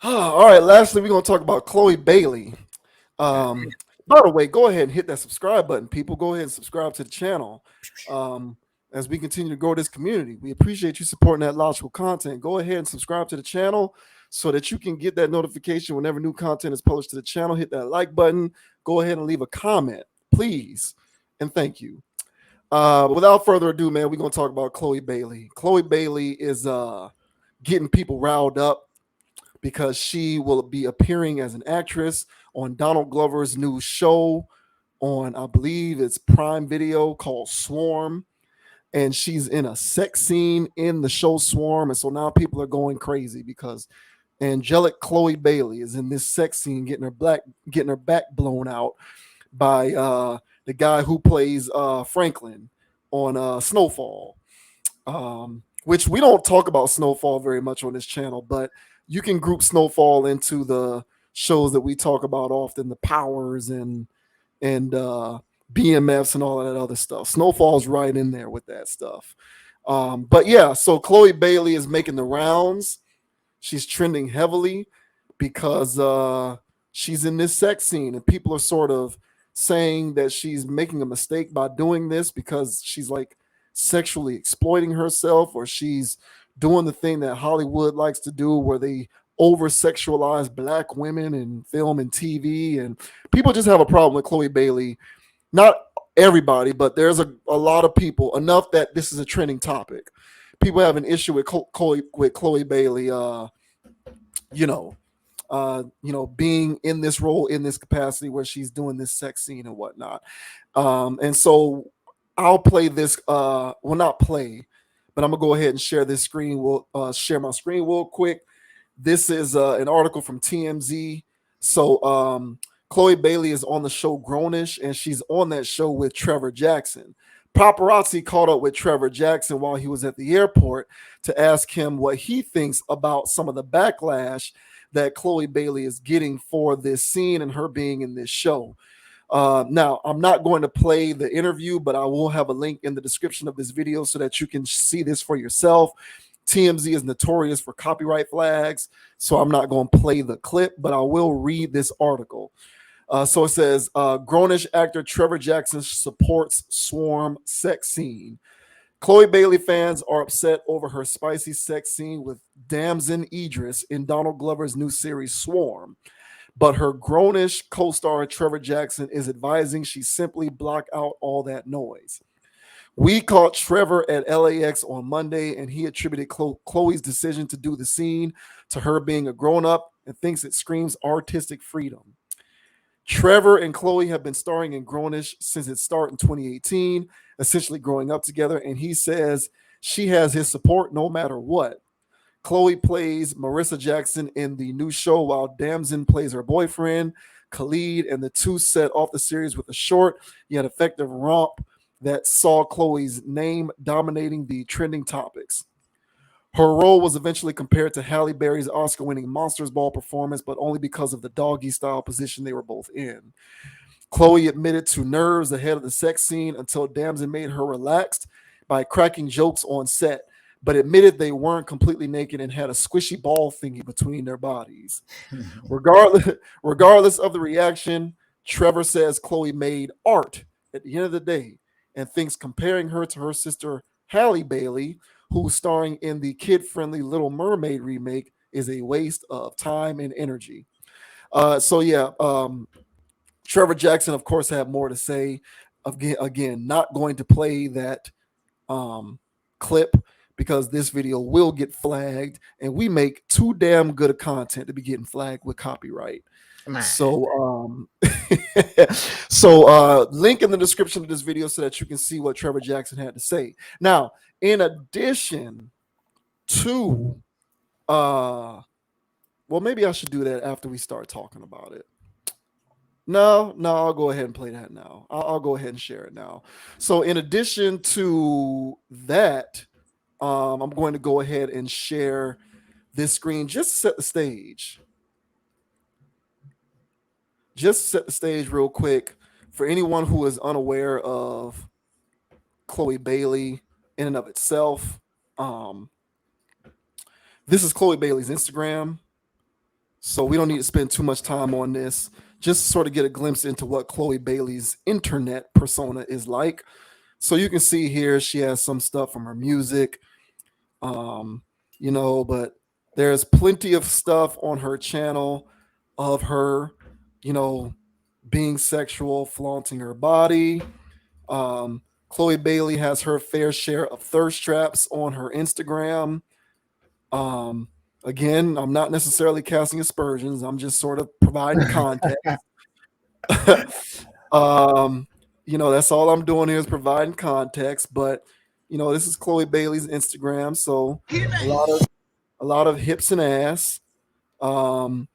All right, lastly, we're going to talk about Chloe Bailey. Um, by the way, go ahead and hit that subscribe button, people. Go ahead and subscribe to the channel um, as we continue to grow this community. We appreciate you supporting that logical content. Go ahead and subscribe to the channel so that you can get that notification whenever new content is published to the channel. Hit that like button. Go ahead and leave a comment, please. And thank you. Without further ado, man, we're going to talk about Chloe Bailey. Chloe Bailey is getting people riled up because she will be appearing as an actress on Donald Glover's new show on, I believe it's Prime Video, called Swarm. And she's in a sex scene in the show Swarm. And so now people are going crazy because angelic Chloe Bailey is in this sex scene getting her back blown out by the guy who plays Franklin on Snowfall. Which we don't talk about Snowfall very much on this channel, but you can group Snowfall into the shows that we talk about often, the Powers and BMFs and all of that other stuff. Snowfall's right in there with that stuff. But yeah, so Chloe Bailey is making the rounds. She's trending heavily because she's in this sex scene, and people are sort of saying that she's making a mistake by doing this because she's like sexually exploiting herself, or she's doing the thing that Hollywood likes to do where they over sexualize black women in film and TV. And people just have a problem with Chloe Bailey. Not everybody, but there's a lot of people, enough that this is a trending topic. People have an issue with Chloe Bailey, you know, being in this role, in this capacity where she's doing this sex scene and whatnot. And so I'll play this. Well, not play, but I'm gonna go ahead and share this screen. We'll share my screen real quick. This is an article from TMZ. So Chloe Bailey is on the show Grownish, and she's on that show with Trevor Jackson. Paparazzi caught up with Trevor Jackson while he was at the airport to ask him what he thinks about some of the backlash that Chloe Bailey is getting for this scene and her being in this show. Now, I'm not going to play the interview, but I will have a link in the description of this video so that you can see this for yourself. TMZ is notorious for copyright flags, so I'm not going to play the clip, but I will read this article. So it says, Grownish actor Trevor Jackson supports Swarm sex scene. Chloe Bailey fans are upset over her spicy sex scene with Damson Idris in Donald Glover's new series Swarm. But her Grownish co-star Trevor Jackson is advising she simply block out all that noise. We caught Trevor at LAX on Monday, and he attributed Chloe's decision to do the scene to her being a grown-up and thinks it screams artistic freedom. Trevor and Chloe have been starring in Grownish since its start in 2018, essentially growing up together, and he says she has his support no matter what. Chloe plays Marissa Jackson in the new show, while Damson plays her boyfriend, Khalid, and the two set off the series with a short yet effective romp that saw Chloe's name dominating the trending topics. Her role was eventually compared to Halle Berry's Oscar-winning Monsters Ball performance, but only because of the doggy-style position they were both in. Chloe admitted to nerves ahead of the sex scene until Damson made her relaxed by cracking jokes on set, but admitted they weren't completely naked and had a squishy ball thingy between their bodies. Regardless of the reaction, Trevor says Chloe made art at the end of the day and thinks comparing her to her sister Halle Bailey, who's starring in the kid-friendly Little Mermaid remake, is a waste of time and energy. So yeah, Trevor Jackson, of course, had more to say. Again, not going to play that clip because this video will get flagged, and we make too damn good of content to be getting flagged with copyright. So, link in the description of this video so that you can see what Trevor Jackson had to say. Now, in addition to, well, maybe I should do that after we start talking about it. No, I'll go ahead and play that now. I'll go ahead and share it now. So, in addition to that, I'm going to go ahead and share this screen just to set the stage. Just set the stage real quick for anyone who is unaware of Chloe Bailey in and of itself. This is Chloe Bailey's Instagram. So we don't need to spend too much time on this. Just sort of get a glimpse into what Chloe Bailey's internet persona is like. So you can see here she has some stuff from her music, um, but there's plenty of stuff on her channel of her, you know, being sexual, flaunting her body. Chloe Bailey has her fair share of thirst traps on her Instagram. Um, Again, I'm not necessarily casting aspersions. I'm just sort of providing context. um, that's all I'm doing here is providing context. But this is Chloe Bailey's Instagram, so a lot of hips and ass. Um,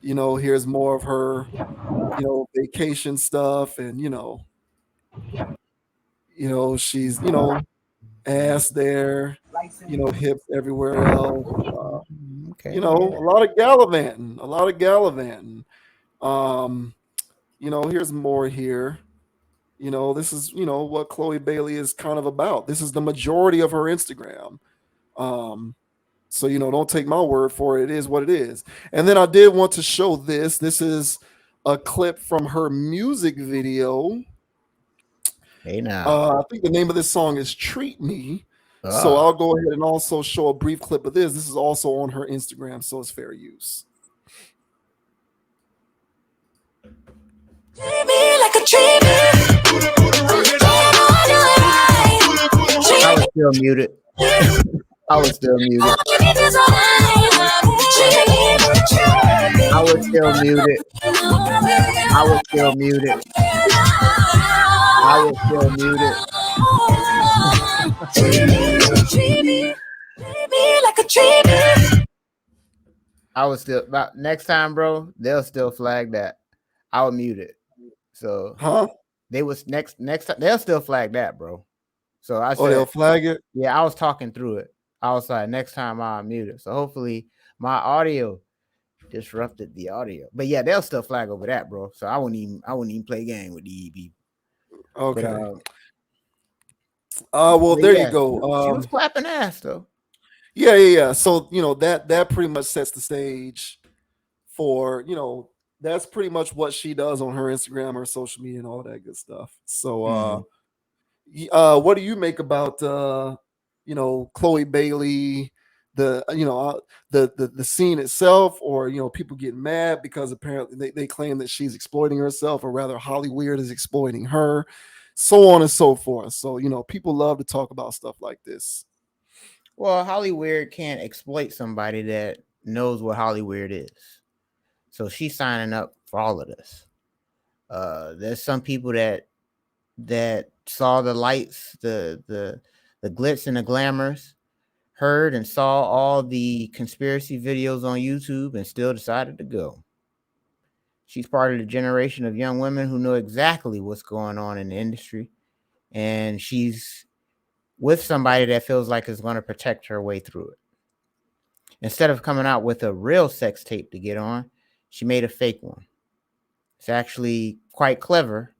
here's more of her, vacation stuff, and she's ass there, hips everywhere else. Okay. A lot of gallivanting, a lot of gallivanting. Um, here's more here. This is what Chloe Bailey is kind of about. This is the majority of her Instagram. So don't take my word for it. It is what it is. And then I did want to show this. This is a clip from her music video. Hey now. I think the name of this song is "Treat Me." So Oh. I'll go ahead and also show a brief clip of this. This is also on her Instagram, so it's fair use. I was still muted. I was still muted. I was still muted. I was still muted. I was still muted. I was still about next time, bro. They'll still flag that. I'll mute it. So they was next time they'll still flag that, bro. So I said, they'll flag it. Yeah, I was talking through it. I was like, next time I'll mute it. So hopefully my audio disrupted the audio. But yeah, they'll still flag over that, bro. So I wouldn't even play a game with the EB. Okay. Well, there you go. She was clapping ass though. Yeah. So that pretty much sets the stage for that's pretty much what she does on her Instagram, her social media, and all that good stuff. So, what do you make about Chloe Bailey, the scene itself, or people getting mad because apparently they claim that she's exploiting herself, or rather Hollywood is exploiting her, so on and so forth. So people love to talk about stuff like this. Well, Hollywood can't exploit somebody that knows what Hollywood is. So she's signing up for all of this. There's some people that saw the lights, the glitz and the glamours, heard and saw all the conspiracy videos on YouTube, and still decided to go. She's part of the generation of young women who know exactly what's going on in the industry, and she's with somebody that feels like is going to protect her way through it. Instead of coming out with a real sex tape to get on, she made a fake one. It's actually quite clever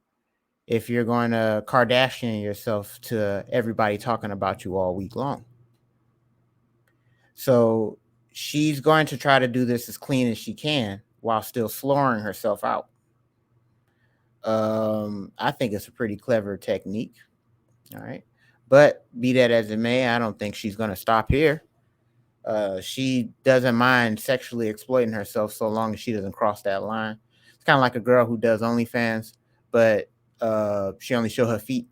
if you're going to Kardashian yourself to everybody talking about you all week long. So she's going to try to do this as clean as she can while still slurring herself out. I think it's a pretty clever technique. All right. But be that as it may, I don't think she's going to stop here. She doesn't mind sexually exploiting herself so long as she doesn't cross that line. It's kind of like a girl who does OnlyFans, but she only show her feet.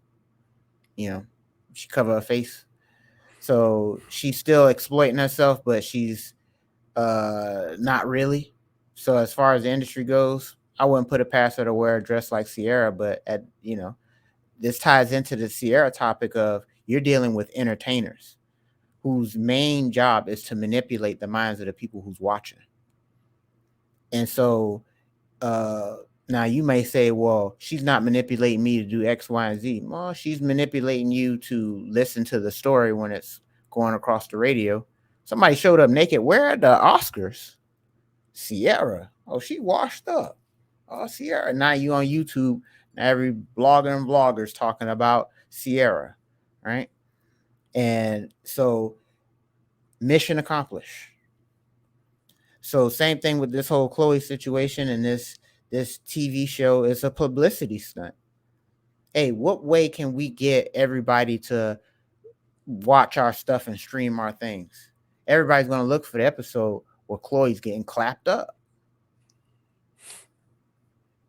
She cover her face. So she's still exploiting herself, but she's not really. So as far as the industry goes, I wouldn't put it past her to wear a dress like Sierra, but this ties into the Sierra topic of you're dealing with entertainers whose main job is to manipulate the minds of the people who's watching. And so now you may say, well, she's not manipulating me to do X, Y, and Z. Well, she's manipulating you to listen to the story when it's going across the radio. Somebody showed up naked. Where are the Oscars? Sierra. Oh, she washed up. Oh, Sierra. Now you on YouTube. Every blogger and vlogger's talking about Sierra, right? And so mission accomplished. So same thing with this whole Chloe situation and this TV show is a publicity stunt. Hey, what way can we get everybody to watch our stuff and stream our things? Everybody's gonna look for the episode where Chloe's getting clapped up.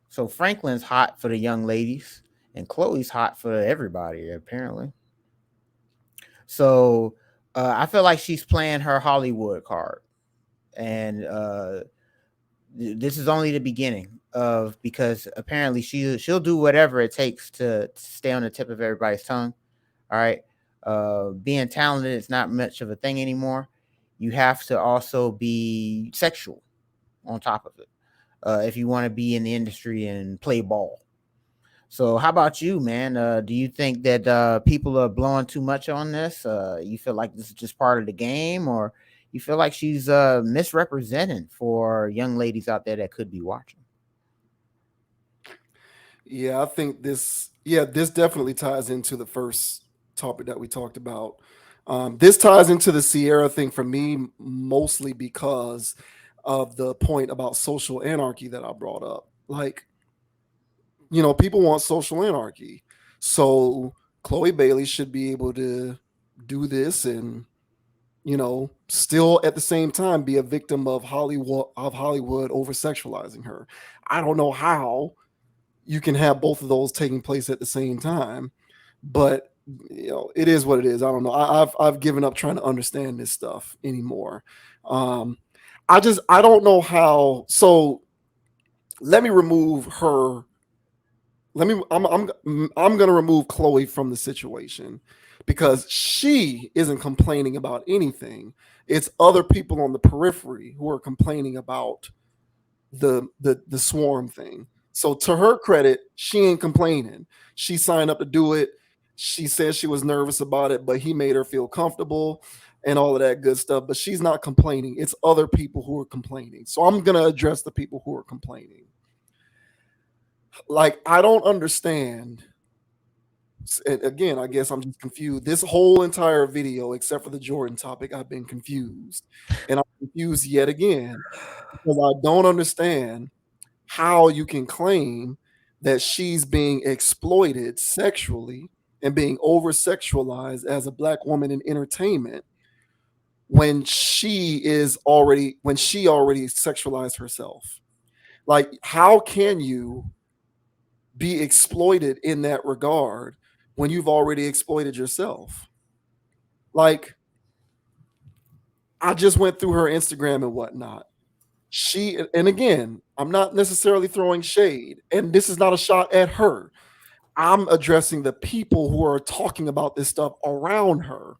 So Franklin's hot for the young ladies, and Chloe's hot for everybody, apparently. So I feel like she's playing her Hollywood card, and this is only the beginning of, because apparently she'll do whatever it takes to stay on the tip of everybody's tongue. All right, being talented is not much of a thing anymore. You have to also be sexual on top of it if you want to be in the industry and play ball. So how about you, man? Do you think that people are blowing too much on this? You feel like this is just part of the game, or you feel like she's misrepresenting for young ladies out there that could be watching? Yeah, I think this definitely ties into the first topic that we talked about. This ties into the Sierra thing for me, mostly because of the point about social anarchy that I brought up. Like, people want social anarchy. So Chloe Bailey should be able to do this and, still at the same time be a victim of Hollywood over sexualizing her. I don't know how you can have both of those taking place at the same time, but it is what it is. I don't know. I've given up trying to understand this stuff anymore. Um, I don't know how. So let me remove her. I'm gonna remove Chloe from the situation because she isn't complaining about anything. It's other people on the periphery who are complaining about the swarm thing. So to her credit, she ain't complaining. She signed up to do it. She said she was nervous about it, but he made her feel comfortable and all of that good stuff. But she's not complaining. It's other people who are complaining. So I'm gonna address the people who are complaining. Like, I don't understand. And again, I guess I'm just confused. This whole entire video, except for the Jordan topic, I've been confused. And I'm confused yet again because I don't understand how you can claim that she's being exploited sexually and being over sexualized as a black woman in entertainment when she already sexualized herself. Like, how can you be exploited in that regard when you've already exploited yourself? Like, I just went through her Instagram and whatnot. And again, I'm not necessarily throwing shade, and this is not a shot at her. I'm addressing the people who are talking about this stuff around her.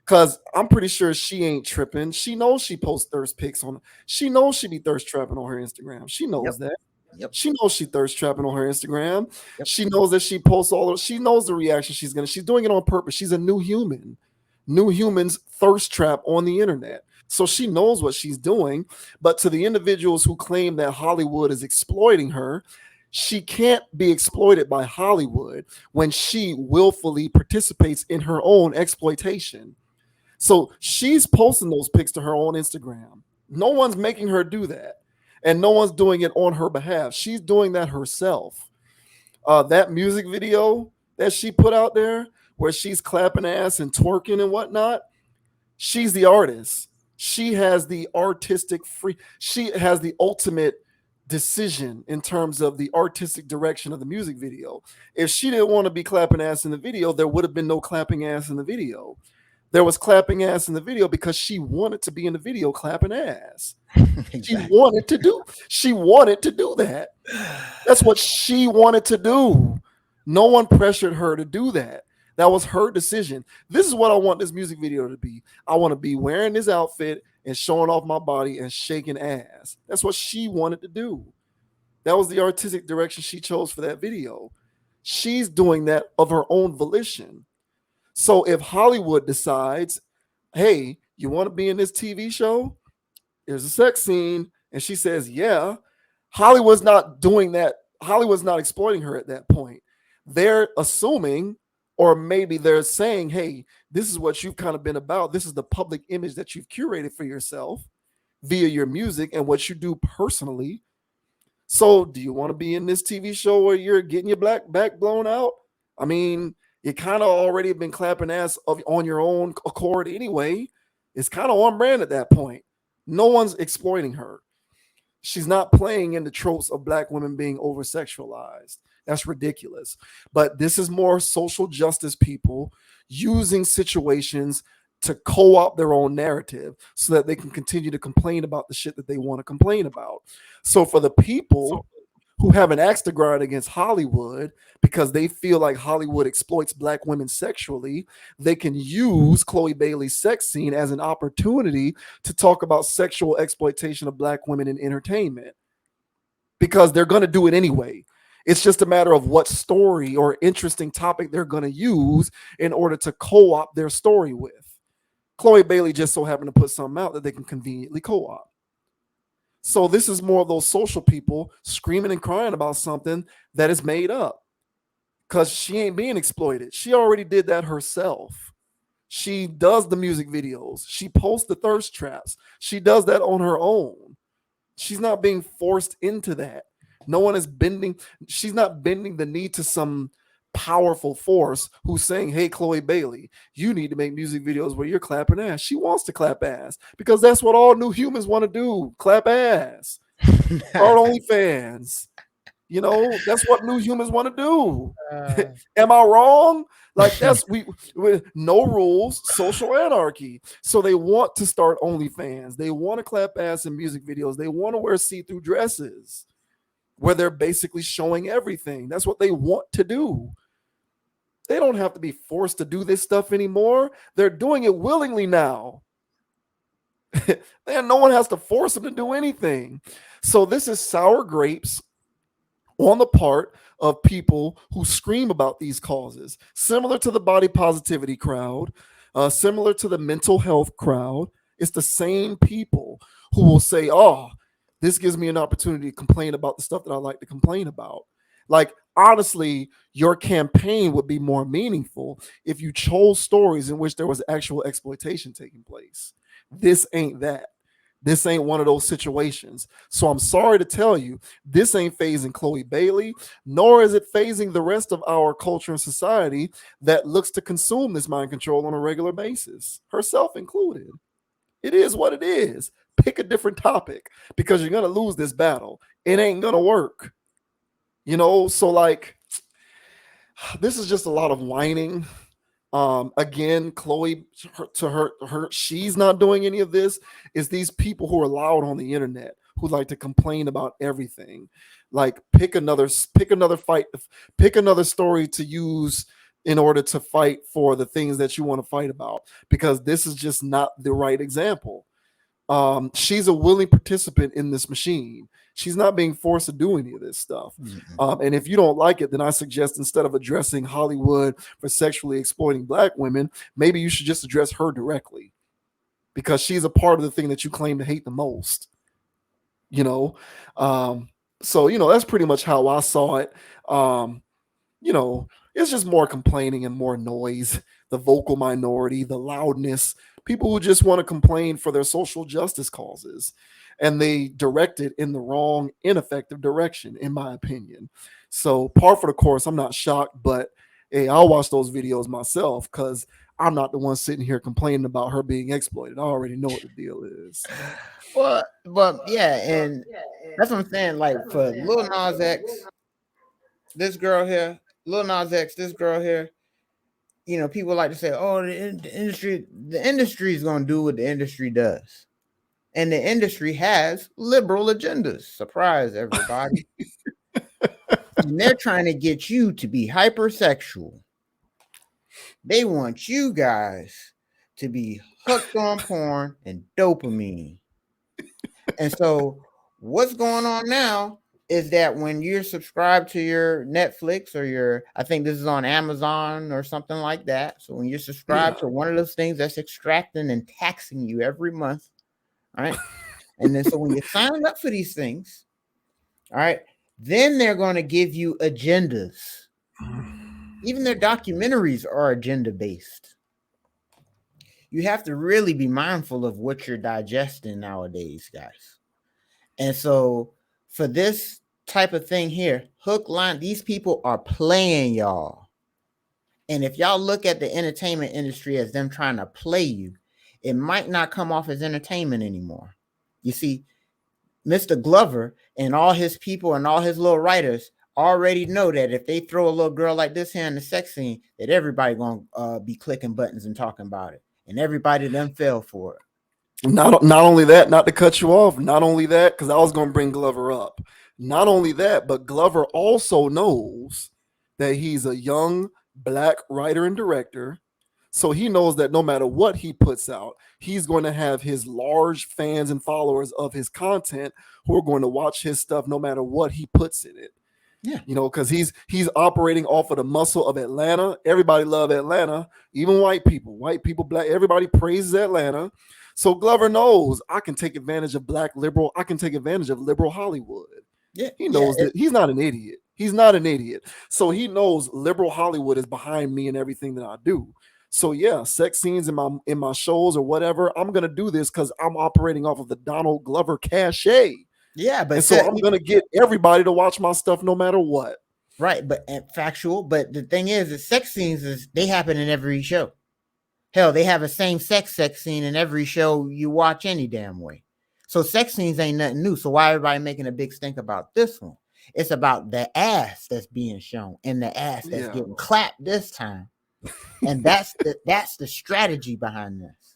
Cause I'm pretty sure she ain't tripping. She knows she posts thirst pics on. She knows she be thirst trapping on her Instagram. She knows Yep. that. Yep. She knows she thirst trapping on her Instagram. Yep. She knows that she posts all of. She knows the reaction she's gonna. She's doing it on purpose. She's a new human. New humans thirst trap on the internet. So she knows what she's doing. But to the individuals who claim that Hollywood is exploiting her, she can't be exploited by Hollywood when she willfully participates in her own exploitation. So she's posting those pics to her own Instagram. No one's making her do that. And no one's doing it on her behalf. She's doing that herself. That music video that she put out there where she's clapping ass and twerking and whatnot, she's the artist. She has the artistic free, she has the ultimate decision in terms of the artistic direction of the music video. If she didn't want to be clapping ass in the video, there would have been no clapping ass in the video. There was clapping ass in the video because she wanted to be in the video clapping ass. Exactly. She wanted to do that. That's what she wanted to do. No one pressured her to do that. That was her decision. This is what I want this music video to be. I want to be wearing this outfit and showing off my body and shaking ass. That's what she wanted to do. That was the artistic direction she chose for that video. She's doing that of her own volition. So if Hollywood decides, hey, you want to be in this TV show? There's a sex scene. And she says, yeah. Hollywood's not doing that. Hollywood's not exploiting her at that point. They're assuming, or maybe they're saying, hey, this is what you've kind of been about. This is the public image that you've curated for yourself. via your music and what you do personally. So, do you want to be in this TV show where you're getting your black back blown out? I mean, you kind of already been clapping ass on your own accord anyway. It's kind of on brand at that point. No one's exploiting her. She's not playing in the tropes of black women being over sexualized. That's ridiculous. But this is more social justice people using situations to co-opt their own narrative so that they can continue to complain about the shit that they want to complain about. So for the people who have an axe to grind against Hollywood because they feel like Hollywood exploits black women sexually, they can use Chloe Bailey's sex scene as an opportunity to talk about sexual exploitation of black women in entertainment because they're going to do it anyway. It's just a matter of what story or interesting topic they're going to use in order to co-opt their story with. Chloe Bailey just so happened to put something out that they can conveniently co-opt. So this is more of those social people screaming and crying about something that is made up because she ain't being exploited. She already did that herself. She does the music videos. She posts the thirst traps. She does that on her own. She's not being forced into that. No one is bending. She's not bending the knee to some powerful force who's saying, hey, Chloe Bailey, you need to make music videos where you're clapping ass. She wants to clap ass because that's what all new humans want to do. Clap ass. Start OnlyFans. You know, that's what new humans want to do. Am I wrong? Like that's we no rules, social anarchy. So they want to start OnlyFans. They want to clap ass in music videos. They want to wear see-through dresses where they're basically showing everything. That's what they want to do. They don't have to be forced to do this stuff anymore. They're doing it willingly now. And no one has to force them to do anything. So this is sour grapes on the part of people who scream about these causes, similar to the body positivity crowd, similar to the mental health crowd. It's the same people who will say, oh, this gives me an opportunity to complain about the stuff that I like to complain about. Like, honestly, your campaign would be more meaningful if you chose stories in which there was actual exploitation taking place. This ain't that. This ain't one of those situations. So I'm sorry to tell you, this ain't phasing Chloe Bailey, nor is it phasing the rest of our culture and society that looks to consume this mind control on a regular basis, herself included. It is what it is. Pick a different topic because you're going to lose this battle. It ain't going to work. You know, so like, this is just a lot of whining. Again, Chloe, she's not doing any of this. Is these people who are loud on the internet who like to complain about everything. Like pick another fight, pick another story to use in order to fight for the things that you want to fight about, because this is just not the right example. She's a willing participant in this machine. She's not being forced to do any of this stuff. And if you don't like it, then I suggest instead of addressing Hollywood for sexually exploiting black women, maybe you should just address her directly, because she's a part of the thing that you claim to hate the most. You know, so you know that's pretty much how I saw it. You know, it's just more complaining and more noise. The vocal minority, the loudness, people who just want to complain for their social justice causes, and they direct it in the wrong, ineffective direction, in my opinion. So, par for the course, I'm not shocked, but hey, I'll watch those videos myself because I'm not the one sitting here complaining about her being exploited. I already know what the deal is. Well, but yeah, and that's what I'm saying. Like for Lil Nas X, this girl here, Lil Nas X, this girl here. You know, people like to say, "Oh, the industry is going to do what the industry does," and the industry has liberal agendas. Surprise, everybody! And they're trying to get you to be hypersexual. They want you guys to be hooked on porn and dopamine. And so, what's going on now is that when you're subscribed to your Netflix or your, I think this is on Amazon or something like that. So when you're subscribed to one of those things that's extracting and taxing you every month, all right. And then so when you sign up for these things, all right, then they're going to give you agendas. Even their documentaries are agenda based. you have to really be mindful of what you're digesting nowadays, guys. And so for this type of thing here, hook, line, these people are playing y'all. And if y'all look at the entertainment industry as them trying to play you, it might not come off as entertainment anymore. You see, Mr. Glover and all his people and all his little writers already know that if they throw a little girl like this here in the sex scene, that everybody gonna be clicking buttons and talking about it, and everybody done fell for it. Not only that, not to cut you off, not only that, because I was going to bring Glover up. Not only that, but Glover also knows that he's a young black writer and director. So he knows that no matter what he puts out, he's going to have his large fans and followers of his content who are going to watch his stuff no matter what he puts in it. Yeah. You know, because he's operating off of the muscle of Atlanta. Everybody love Atlanta, even white people, black, everybody praises Atlanta. So Glover knows I can take advantage of black liberal. I can take advantage of liberal Hollywood. Yeah. He knows that he's not an idiot. He's not an idiot. So he knows liberal Hollywood is behind me and everything that I do. So yeah, sex scenes in my shows or whatever, I'm gonna do this because I'm operating off of the Donald Glover cachet. Yeah, but and so I'm gonna get everybody to watch my stuff no matter what. Right, but factual. But the thing is, the sex scenes they happen in every show. Hell, they have a same-sex sex scene in every show you watch any damn way. So sex scenes ain't nothing new. So why everybody making a big stink about this one? It's about the ass that's being shown and the ass that's getting clapped this time. And that's the strategy behind this.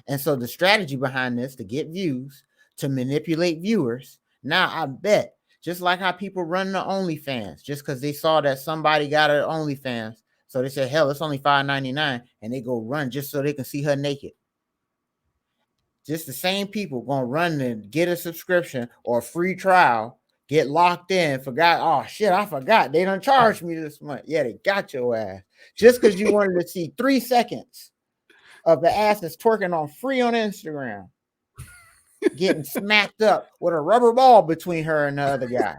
And so the strategy behind this to get views, to manipulate viewers. Now I bet, just like how people run the OnlyFans, just because they saw that somebody got an OnlyFans, so they said, hell, it's only $5.99, and they go run just so they can see her naked. Just the same people gonna run and get a subscription or a free trial, get locked in, forgot, oh shit, I forgot, they done charged me this month. Yeah, they got your ass. Just because you wanted to see 3 seconds of the ass that's twerking on free on Instagram, getting smacked up with a rubber ball between her and the other guy.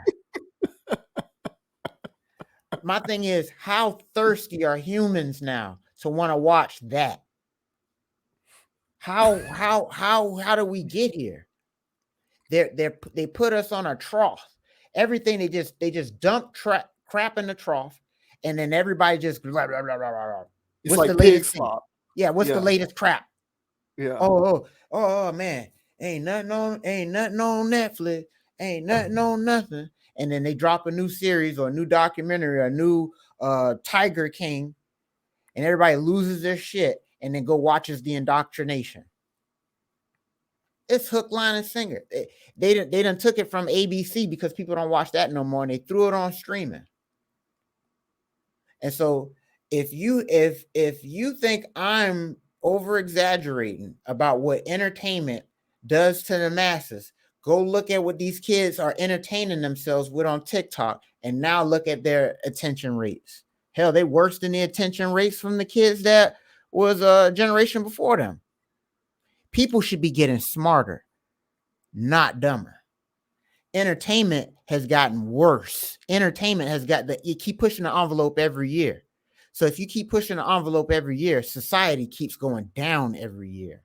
My thing is, how thirsty are humans now to want to watch that? How do we get here? They put us on a trough. Everything they just dump crap in the trough, and then everybody just blah, blah, blah, blah, blah. It's like pig slop. Yeah, what's the latest crap? Yeah. Oh man, ain't nothing on Netflix, ain't nothing on nothing. And then they drop a new series or a new documentary or a new Tiger King, and everybody loses their shit and then go watches the indoctrination. It's hook, line, and sinker. They done took it from ABC because people don't watch that no more, and they threw it on streaming. And so if you think I'm over exaggerating about what entertainment does to the masses, go look at what these kids are entertaining themselves with on TikTok, and now look at their attention rates. Hell, they worse than the attention rates from the kids that was a generation before them. People should be getting smarter, not dumber. Entertainment has gotten worse. Entertainment has got you keep pushing the envelope every year. So if you keep pushing the envelope every year, society keeps going down every year.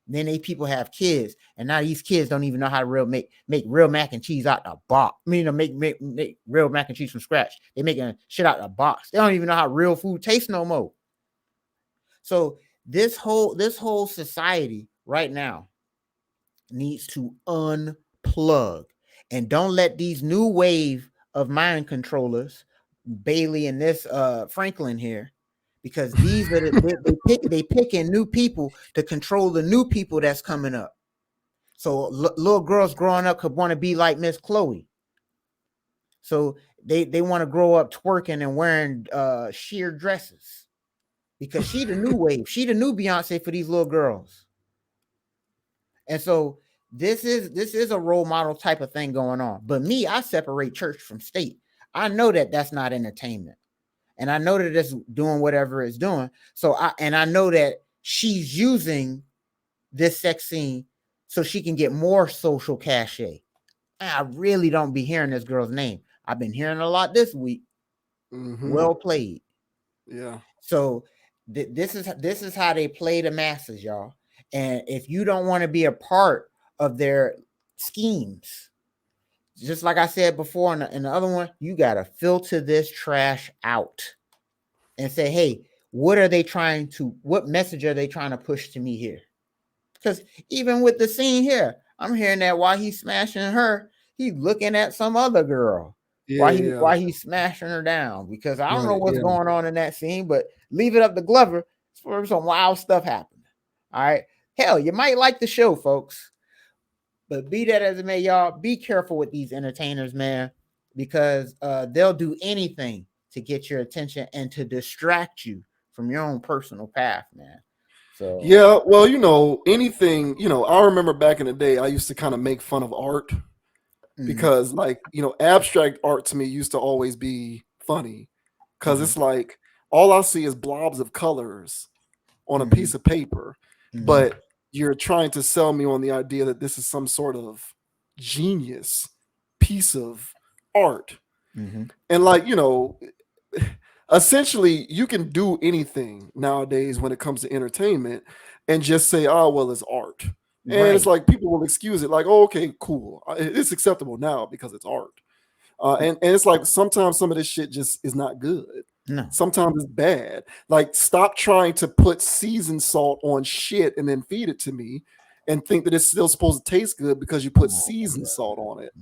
Then these people have kids, and now these kids don't even know how to make real mac and cheese out the box. I mean, make real mac and cheese from scratch. They're making shit out the box. They don't even know how real food tastes no more. So this whole society right now needs to unplug, and don't let these new wave of mind controllers, Bailey and this Franklin here, because these are they picking new people to control the new people that's coming up. So little girls growing up could want to be like Miss Chloe. So they want to grow up twerking and wearing sheer dresses because she the new wave. She the new Beyonce for these little girls. And so this is a role model type of thing going on. But me, I separate church from state. I know that that's not entertainment. And I know that it's doing whatever it's doing. So I know that she's using this sex scene so she can get more social cachet. I really don't be hearing this girl's name. I've been hearing a lot this week. Mm-hmm. Well played. Yeah. So This is how they play the masses, y'all. And if you don't want to be a part of their schemes, just like I said before in the other one, you gotta filter this trash out and say, hey, what message are they trying to push to me here? Because even with the scene here, I'm hearing that while he's smashing her, he's looking at some other girl. Yeah, Why yeah, he's smashing her down? Because I don't know right, what's yeah, going on in that scene, but leave it up to Glover for some wild stuff happened. All right. Hell, you might like the show, folks. But be that as it may, y'all, be careful with these entertainers, man, because they'll do anything to get your attention and to distract you from your own personal path, man. So, yeah. Well, anything. I remember back in the day, I used to kind of make fun of art mm-hmm, because, like, abstract art to me used to always be funny because mm-hmm, it's like all I see is blobs of colors on a mm-hmm, piece of paper, mm-hmm, but you're trying to sell me on the idea that this is some sort of genius piece of art. mm-hmm. And, like, essentially you can do anything nowadays when it comes to entertainment and just say, oh, well, it's art. And it's Right. like people will excuse it, like, oh, okay, cool. It's acceptable now because it's art. And it's like sometimes some of this shit just is not good. No. Sometimes it's bad. Like, stop trying to put seasoned salt on shit and then feed it to me and think that it's still supposed to taste good because you put Oh, seasoned bruh. salt on it.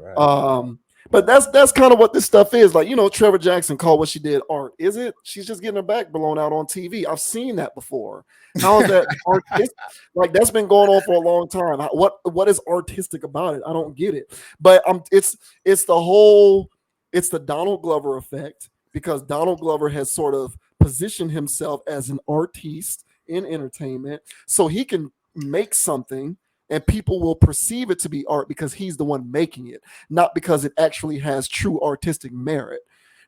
Bruh. But that's kind of what this stuff is. Like, Trevor Jackson called what she did art. Is it? She's just getting her back blown out on TV. I've seen that before. How is that artistic? Like, that's been going on for a long time. What is artistic about it? I don't get it. But it's the whole it's the Donald Glover effect, because Donald Glover has sort of positioned himself as an artiste in entertainment, so he can make something and people will perceive it to be art because he's the one making it, not because it actually has true artistic merit.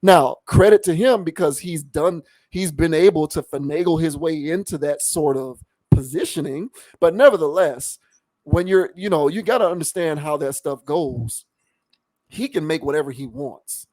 Now, credit to him because he's been able to finagle his way into that sort of positioning. But nevertheless, when you got to understand how that stuff goes. He can make whatever he wants,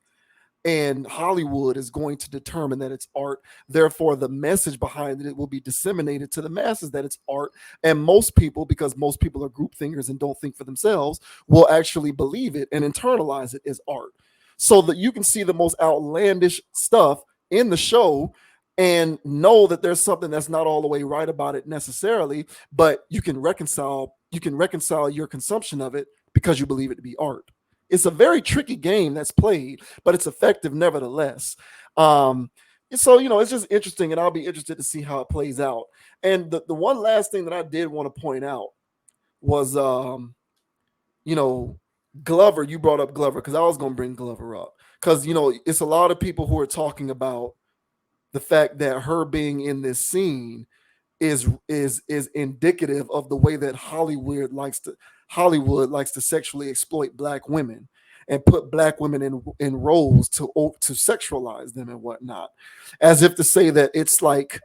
and Hollywood is going to determine that it's art. Therefore, the message behind it will be disseminated to the masses that it's art. And most people, because most people are group thinkers and don't think for themselves, will actually believe it and internalize it as art. So that you can see the most outlandish stuff in the show and know that there's something that's not all the way right about it necessarily, but you can reconcile your consumption of it because you believe it to be art. It's a very tricky game that's played, but it's effective nevertheless. Um, so it's just interesting, and I'll be interested to see how it plays out. And the one last thing that I did want to point out was, you know, Glover. You brought up Glover because I was going to bring Glover up because it's a lot of people who are talking about the fact that her being in this scene is indicative of the way that Hollywood likes to sexually exploit black women and put black women in roles to sexualize them and whatnot, as if to say that it's like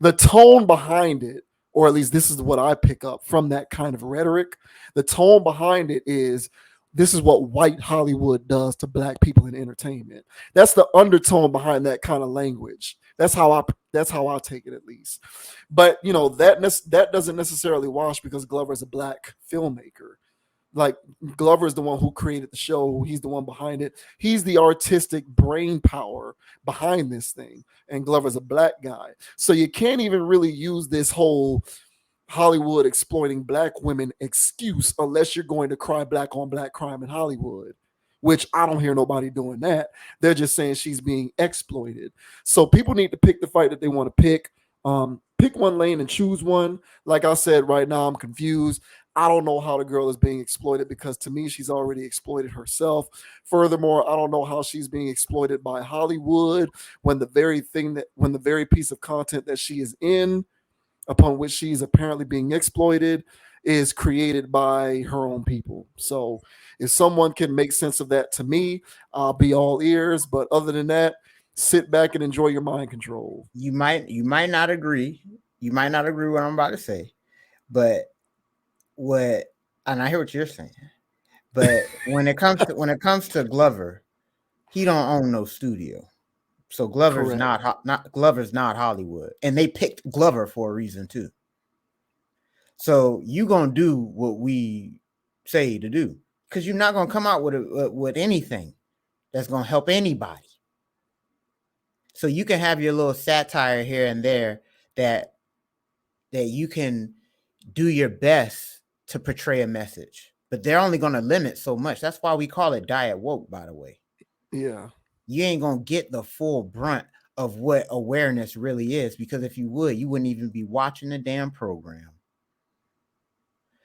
the tone behind it, or at least this is what I pick up from that kind of rhetoric. The tone behind it is, this is what white Hollywood does to black people in entertainment. That's the undertone behind that kind of language. That's how I take it, at least. But that doesn't necessarily wash because Glover is a black filmmaker. Like, Glover is the one who created the show. He's the one behind it. He's the artistic brain power behind this thing. And Glover's a black guy. So you can't even really use this whole Hollywood exploiting black women excuse unless you're going to cry black on black crime in Hollywood, which I don't hear nobody doing that. They're just saying she's being exploited. So people need to pick the fight that they want to pick. Pick one lane and choose one. Like I said, right now I'm confused. I don't know how the girl is being exploited because to me, she's already exploited herself. Furthermore, I don't know how she's being exploited by Hollywood when the very piece of content that she is in, upon which she's apparently being exploited, is created by her own people. So if someone can make sense of that to me, I'll be all ears. But other than that, sit back and enjoy your mind control. You might not agree. You might not agree with what I'm about to say, but what and I hear what you're saying. But when it comes to Glover, he don't own no studio. So Glover's Correct. not Hollywood, and they picked Glover for a reason too. So you gonna do what we say to do, because you're not gonna come out with anything that's gonna help anybody. So you can have your little satire here and there that you can do your best to portray a message, but they're only gonna limit so much. That's why we call it diet woke, by the way. Yeah. You ain't gonna get the full brunt of what awareness really is, because if you would, you wouldn't even be watching the damn program.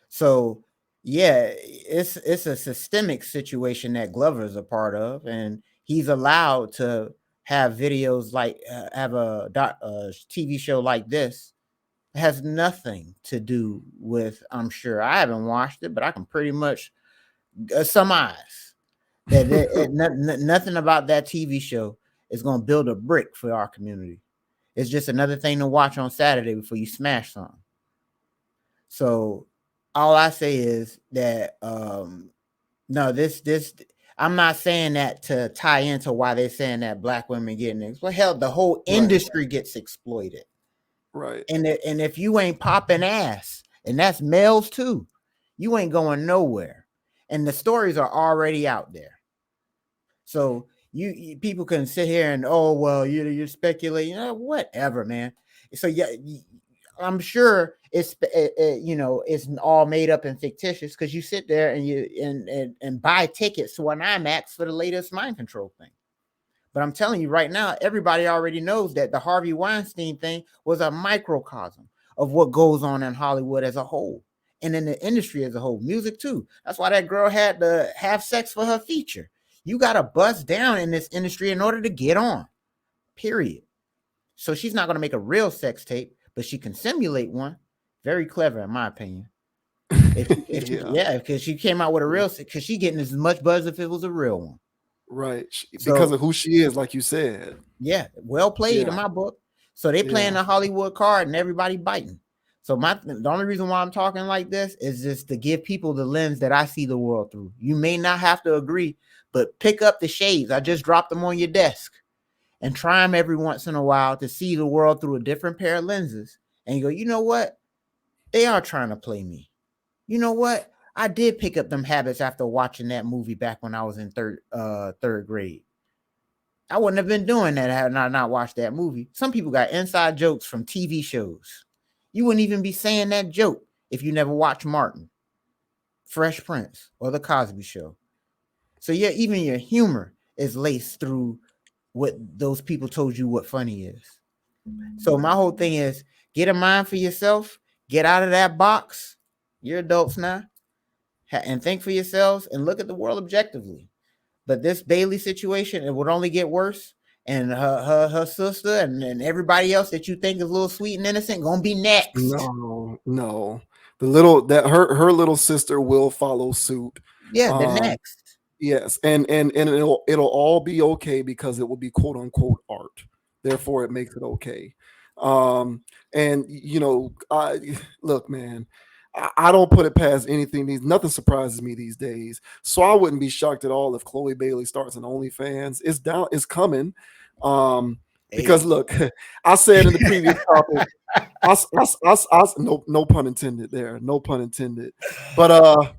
So yeah, it's a systemic situation that Glover's a part of, and he's allowed to have videos like have a TV show like this. It has nothing to do with, I'm sure I haven't watched it, but I can pretty much surmise that nothing about that TV show is going to build a brick for our community. It's just another thing to watch on Saturday before you smash something. So all I say is that no, this I'm not saying that to tie into why they're saying that black women getting it. Well, hell, the whole industry gets exploited. Right. And if you ain't popping ass, and that's males too, you ain't going nowhere. And the stories are already out there. So you people can sit here and, oh well, you're speculating, whatever, man. So yeah, I'm sure it's it's all made up and fictitious, because you sit there and you and buy tickets to an IMAX for the latest mind control thing. But I'm telling you right now, everybody already knows that the Harvey Weinstein thing was a microcosm of what goes on in Hollywood as a whole, and in the industry as a whole, music too. That's why that girl had to have sex for her feature. You got to bust down in this industry in order to get on, period. So she's not going to make a real sex tape, but she can simulate one. Very clever, in my opinion. Because she came out with a real, because she getting as much buzz if it was a real one. Right. Because So of who she is, like you said. yeah, well played in my book. So they playing the Hollywood card and everybody biting. So the only reason why I'm talking like this is just to give people the lens that I see the world through. You may not have to agree, but pick up the shades. I just dropped them on your desk, and try them every once in a while to see the world through a different pair of lenses. And you go, you know what? They are trying to play me. You know what? I did pick up them habits after watching that movie back when I was in third grade. I wouldn't have been doing that had I not watched that movie. Some people got inside jokes from TV shows. You wouldn't even be saying that joke if you never watched Martin, Fresh Prince, or The Cosby Show. So yeah, even your humor is laced through what those people told you what funny is. So my whole thing is, get a mind for yourself, get out of that box. You're adults now, and think for yourselves and look at the world objectively. But this Bailey situation, it would only get worse. And her sister and everybody else that you think is a little sweet and innocent gonna be next. No. The little that her little sister will follow suit. Yeah, the next. Yes, and it'll all be okay because it will be quote unquote art. Therefore, it makes it okay. And look, man, I don't put it past anything. Nothing surprises me these days. So I wouldn't be shocked at all if Chloe Bailey starts an OnlyFans. It's coming. Because look, I said in the previous topic, no pun intended there, no pun intended. But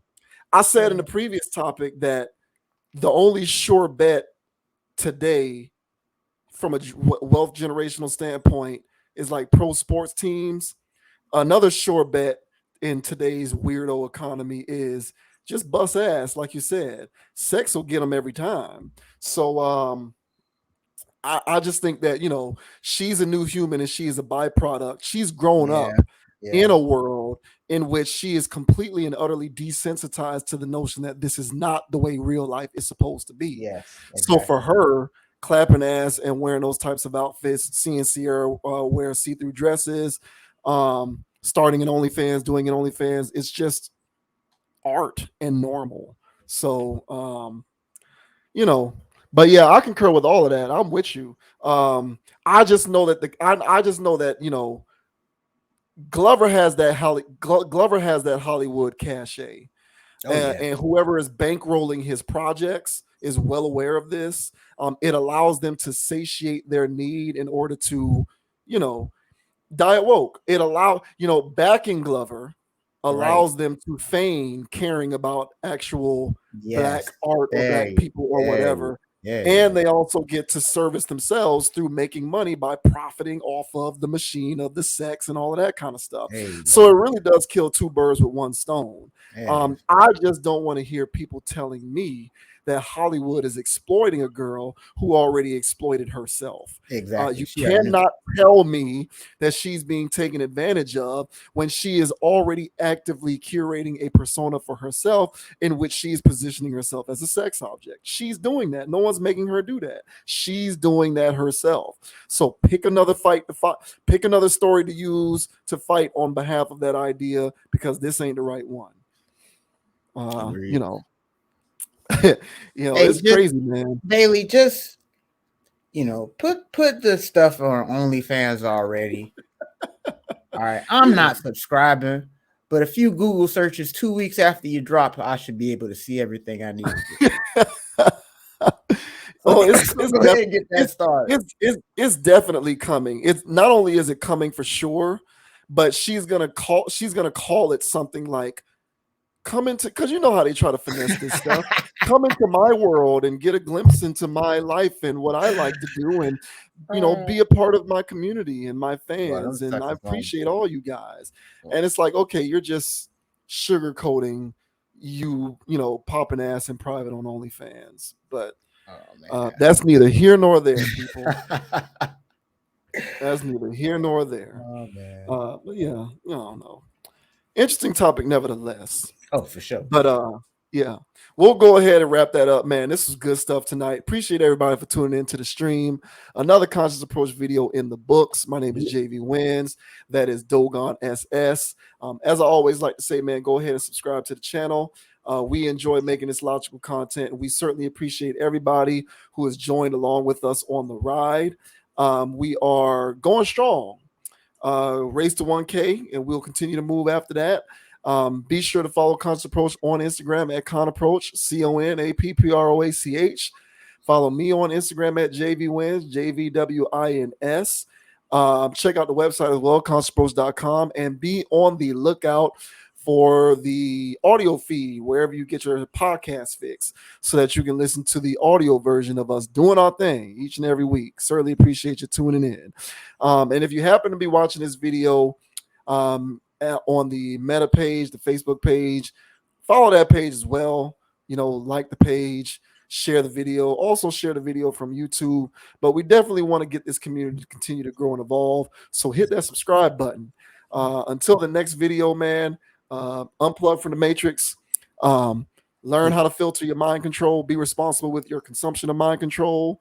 I said in the previous topic that the only sure bet today, from a wealth generational standpoint, is like pro sports teams. Another sure bet in today's weirdo economy is just bust ass, like you said. Sex will get them every time. So I just think that she's a new human and she is a byproduct. She's grown up in a world in which she is completely and utterly desensitized to the notion that this is not the way real life is supposed to be. Yes, exactly. So for her, clapping ass and wearing those types of outfits, seeing Sierra wear see-through dresses, starting an OnlyFans, doing an OnlyFans, it's just art and normal. So but yeah, I concur with all of that. I'm with you. I just know that Glover has that Hollywood cachet, and whoever is bankrolling his projects is well aware of this. It allows them to satiate their need in order to, you know, diet woke. It allow, backing Glover Right. allows them to feign caring about actual black Yes. art or There black you. people or There you. whatever. There you And go. they also get to service themselves through making money by profiting off of the machine of the sex and all of that kind of stuff. There you So go. it really does kill two birds with one stone. There it is. I just don't want to hear people telling me that Hollywood is exploiting a girl who already exploited herself. Exactly. You She already knew. cannot tell me that she's being taken advantage of when she is already actively curating a persona for herself in which she's positioning herself as a sex object. She's doing that. No one's making her do that. She's doing that herself. So pick another fight to fight, pick another story to use to fight on behalf of that idea, because this ain't the right one. You Agreed. know, Hey, it's just crazy, man. Bailey, just put the stuff on OnlyFans already. All right, I'm Yeah. not subscribing, but a few Google searches 2 weeks after you drop, I should be able to see everything I need to. So, Oh, so go ahead and get that started. it's definitely coming. It's not only is it coming for sure, but she's gonna call it something like come into, because you know how they try to finesse this stuff. Come into my world and get a glimpse into my life and what I like to do, and be a part of my community and my Well, them fans. And I suckers on appreciate board. all you guys. And it's like, okay, you're just sugarcoating popping ass in private on OnlyFans. But Oh man. that's neither here nor there, people. That's neither here nor there. Oh man. But yeah, I don't know. Interesting topic, nevertheless. Oh, for sure. But yeah, we'll go ahead and wrap that up, man. This was good stuff tonight. Appreciate everybody for tuning into the stream. Another conscious approach video in the books. My name is JV Wins. That is Dogon SS. As I always like to say, man, go ahead and subscribe to the channel. We enjoy making this logical content, and we certainly appreciate everybody who has joined along with us on the ride. We are going strong. Race to 1K, and we'll continue to move after that. Be sure to follow Conscious Approach on Instagram at Conapproach, CONAPPROACH. Follow me on Instagram at JVWins, JVWINS. Check out the website as well, consciousapproach.com, and be on the lookout for the audio feed wherever you get your podcast fix, so that you can listen to the audio version of us doing our thing each and every week. Certainly appreciate you tuning in. And if you happen to be watching this video on the Meta page, the Facebook page, follow that page as well. Like the page, share the video, also share the video from YouTube. But we definitely want to get this community to continue to grow and evolve. So hit that subscribe button. Until the next video, man, unplug from the matrix. Learn how to filter your mind control. Be responsible with your consumption of mind control.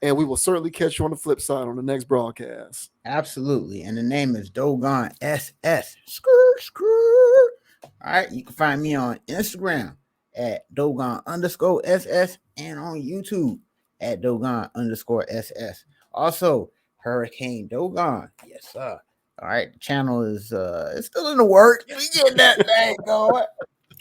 And we will certainly catch you on the flip side on the next broadcast. Absolutely. And the name is Dogon SS. Skrr. All right. You can find me on Instagram at Dogon_SS and on YouTube at Dogon_SS. Also, Hurricane Dogon. Yes, sir. All right. The channel is it's still in the works. We getting that thing going.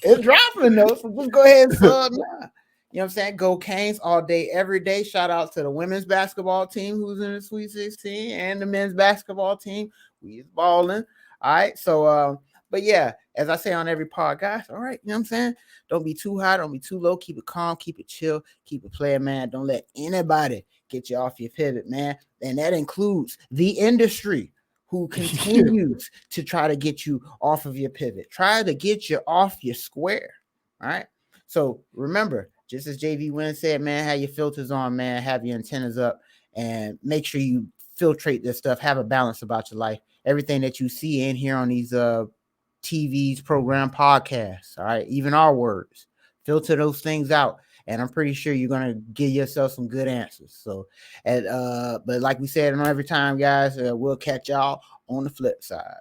It's dropping though. So just go ahead and sub now. You know what I'm saying? Go Canes all day, every day. Shout out to the women's basketball team who's in the Sweet 16 and the men's basketball team. We is balling. All right. So, but yeah, as I say on every podcast, all right, you know what I'm saying? Don't be too high, don't be too low. Keep it calm, keep it chill, keep it playing, man. Don't let anybody get you off your pivot, man. And that includes the industry, who continues to try to get you off of your pivot, try to get you off your square. All right. So remember, just as JV Wynn said, man, have your filters on, man, have your antennas up, and make sure you filtrate this stuff. Have a balance about your life. Everything that you see and hear on these TVs, program, podcasts, all right, even our words, filter those things out. And I'm pretty sure you're gonna give yourself some good answers. So, but like we said, every time, guys, we'll catch y'all on the flip side.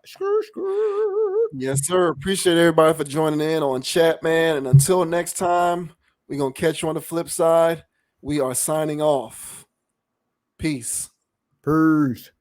Yes, sir. Appreciate everybody for joining in on chat, man. And until next time, we're gonna catch you on the flip side. We are signing off. Peace. Peace.